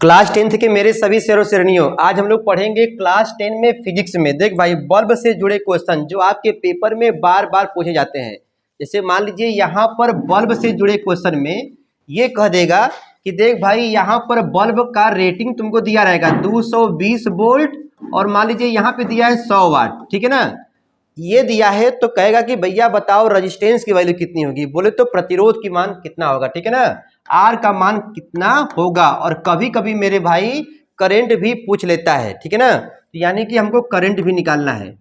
Class 10th के मेरे सभी शेरों शेरनियों, आज हम लोग पढ़ेंगे क्लास 10 में फिजिक्स में। देख भाई, बल्ब से जुड़े क्वेश्चन जो आपके पेपर में बार बार पूछे जाते हैं। जैसे मान लीजिए यहाँ पर बल्ब से जुड़े क्वेश्चन में ये कह देगा कि देख भाई, यहाँ पर बल्ब का रेटिंग तुमको दिया रहेगा 220 वोल्ट और मान लीजिए यहाँ पे दिया है 100 वाट, ठीक है ना। ये दिया है तो कहेगा कि भैया बताओ रजिस्टेंस की वैल्यू कितनी होगी। बोले तो प्रतिरोध की मान कितना होगा, ठीक है ना, आर का मान कितना होगा। और कभी कभी मेरे भाई करंट भी पूछ लेता है, ठीक है ना। तो यानी कि हमको करंट भी निकालना है।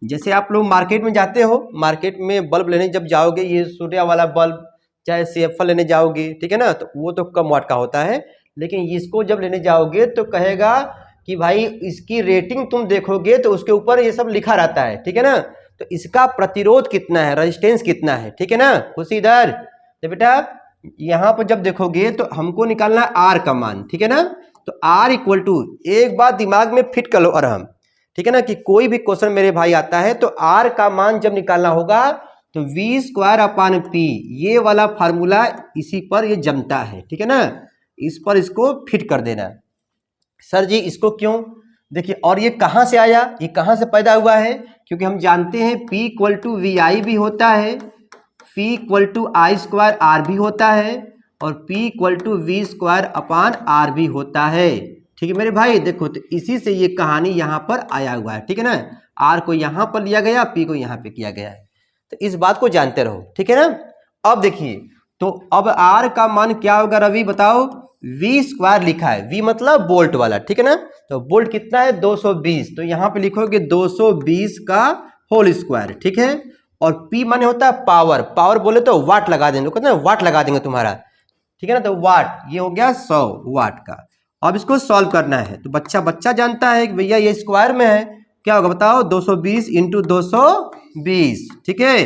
जैसे आप लोग मार्केट में जाते हो, मार्केट में बल्ब लेने जब जाओगे, ये सूर्या वाला बल्ब चाहे CFL लेने जाओगे, ठीक है ना, तो वो तो कम वाट का होता है। लेकिन इसको जब लेने जाओगे तो कहेगा कि भाई इसकी रेटिंग तुम देखोगे तो उसके ऊपर ये सब लिखा रहता है, ठीक है ना। तो इसका प्रतिरोध कितना है, रेजिस्टेंस कितना है, ठीक है ना। खुशी इधर तो बेटा यहाँ पर जब देखोगे तो हमको निकालना है आर का मान, ठीक है ना। तो आर इक्वल टू, एक बात दिमाग में फिट कर लो और हम, ठीक है ना, कि कोई भी क्वेश्चन मेरे भाई आता है तो आर का मान जब निकालना होगा तो V² P, ये वाला फार्मूला इसी पर ये जमता है, ठीक है ना। इस पर इसको फिट कर देना। सर जी इसको क्यों, देखिए, और ये कहाँ से आया, ये कहाँ से पैदा हुआ है, क्योंकि हम जानते हैं P इक्वल टू VI भी होता है, P इक्वल टू I²R भी होता है और P इक्वल टू V²/R भी होता है, ठीक है मेरे भाई। देखो तो इसी से ये कहानी यहाँ पर आया हुआ है, ठीक है ना। R को यहाँ पर लिया गया, P को यहाँ पे किया गया है, तो इस बात को जानते रहो, ठीक है ना। अब देखिए, तो अब R का मान क्या होगा रवि बताओ। V² लिखा है, V मतलब वोल्ट वाला, ठीक है ना। तो वोल्ट कितना है 220, तो यहाँ पे लिखोगे 220 का होल स्क्वायर, ठीक है। और P माने होता है पावर, पावर बोले तो वाट लगा देंगे, कहते हैं वाट लगा देंगे तुम्हारा, ठीक है ना। तो वाट ये हो गया 100 वाट का। अब इसको सॉल्व करना है, तो बच्चा जानता है कि भैया ये स्क्वायर में है, क्या होगा बताओ 220 इंटू 220, ठीक है।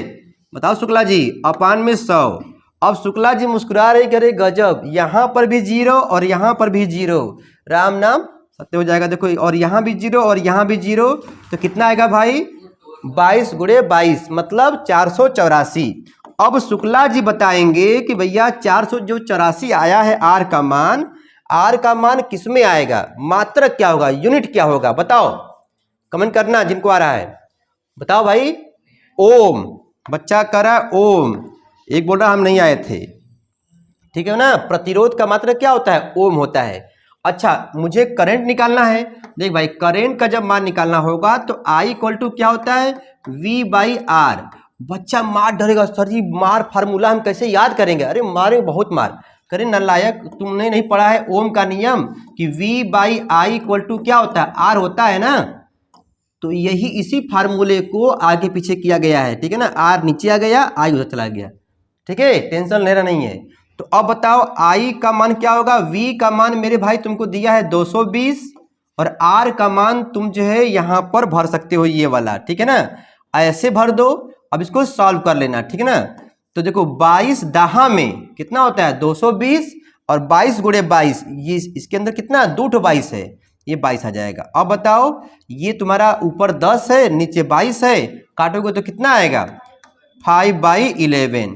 बताओ शुक्ला जी, अपान में 100। अब शुक्ला जी मुस्कुरा रहे, करे गजब, यहाँ पर भी 0 और यहाँ पर भी 0, राम नाम सत्य हो जाएगा। देखो, और यहाँ भी 0 और यहाँ भी 0, तो कितना आएगा भाई 22 गुणे 22 मतलब 484। अब शुक्ला जी बताएंगे कि भैया 484 आया है आर का मान, आर का मान किस में आएगा, मात्रक क्या होगा, यूनिट क्या होगा, बताओ, कमेंट करना जिनको आ रहा है, बताओ भाई। ओम, बच्चा कह रहा है ओम, एक बोल रहा हम नहीं आए थे, ठीक है ना। प्रतिरोध का मात्रक क्या होता है, ओम होता है। अच्छा, मुझे करंट निकालना है। देख भाई, करंट का जब मान निकालना होगा तो I इक्वल टू क्या होता है V/R। बच्चा मार डरेगा, सर जी मार फार्मूला हम कैसे याद करेंगे। अरे मारे बहुत मार करे नालायक, तुमने नहीं पढ़ा है ओम का नियम कि V/I इक्वल टू क्या होता है, R होता है ना। तो यही इसी फार्मूले को आगे पीछे किया गया है, ठीक है ना। R नीचे आ गया, I उधर चला गया, ठीक है, टेंशन लेना नहीं है। तो अब बताओ I का मान क्या होगा, V का मान मेरे भाई तुमको दिया है 220 और R का मान तुम जो है यहाँ पर भर सकते हो ये वाला, ठीक है ना, ऐसे भर दो। अब इसको सॉल्व कर लेना, ठीक है ना। तो देखो 22 दहा में कितना होता है 220 और 22 गुणे 22, ये इसके अंदर कितना 2 22 है, ये 22 आ जाएगा। अब बताओ ये तुम्हारा ऊपर 10 है नीचे 22 है, काटोगे तो कितना आएगा 5/11।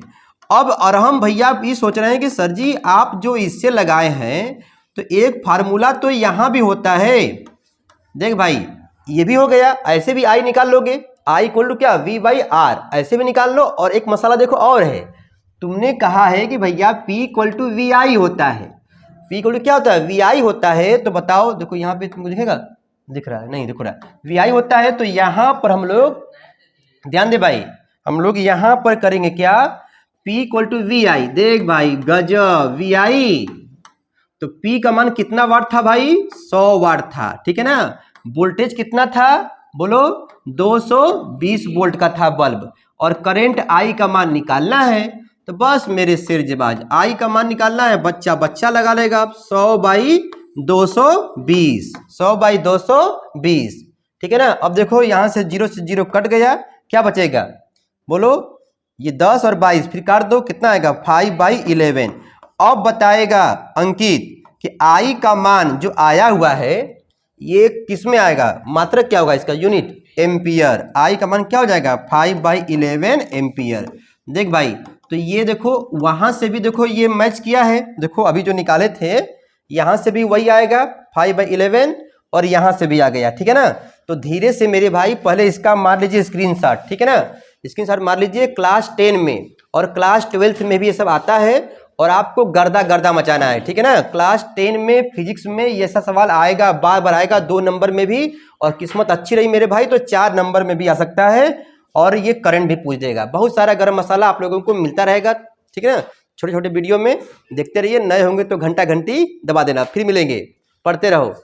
अब अरहम भैया ये सोच रहे हैं कि सर जी आप जो इससे लगाए हैं तो एक फार्मूला तो यहाँ भी होता है। देख भाई ये भी हो गया, ऐसे भी I निकाल लोगे, I इक्वल टू क्या V/R, ऐसे भी निकाल लो। और एक मसाला देखो और है, तुमने कहा है कि भैया P इक्वल टू VI होता है, P इक्वल टू क्या होता है VI होता है। तो बताओ, देखो यहाँ पे तुमको दिखेगा, दिख रहा है नहीं दिख रहा है, VI होता है। तो यहाँ पर हम लोग ध्यान दे भाई, हम लोग यहाँ पर करेंगे क्या, P इक्वल टू VI। देख भाई गजब, VI तो P का मान कितना वाट था भाई 100 वाट था, ठीक है ना। वोल्टेज कितना था बोलो 220 वोल्ट का था बल्ब, और करंट I का मान निकालना है। तो बस मेरे सिरजबाज, I का मान निकालना है, बच्चा लगा लेगा 100/220, 100/220, ठीक है ना। अब देखो यहाँ से 0 से 0 कट गया, क्या बचेगा बोलो, ये 10 और 22 फिर काट दो, कितना आएगा 5/11। अब बताएगा अंकित कि I का मान जो आया हुआ है ये किस में आएगा, मात्रक क्या होगा इसका, यूनिट एम्पियर। I का मान क्या हो जाएगा 5/11 एम्पियर। देख भाई, तो ये देखो वहां से भी देखो ये मैच किया है, देखो अभी जो निकाले थे यहाँ से भी वही आएगा 5/11 और यहाँ से भी आ गया, ठीक है ना। तो धीरे से मेरे भाई पहले इसका मार लीजिए स्क्रीनशॉट, ठीक है ना। स्क्रीनशॉट मार लीजिए। क्लास 10 में और क्लास 12th में भी ये सब आता है और आपको गर्दा गर्दा मचाना है, ठीक है ना। क्लास 10 में फिजिक्स में ये ऐसा सवाल आएगा, बार बार आएगा, 2 नंबर में भी, और किस्मत अच्छी रही मेरे भाई तो 4 नंबर में भी आ सकता है, और ये करंट भी पूछ देगा। बहुत सारा गरम मसाला आप लोगों को मिलता रहेगा, ठीक है ना। छोटे छोटे वीडियो में देखते रहिए, नए होंगे तो घंटा घंटी दबा देना। फिर मिलेंगे, पढ़ते रहो।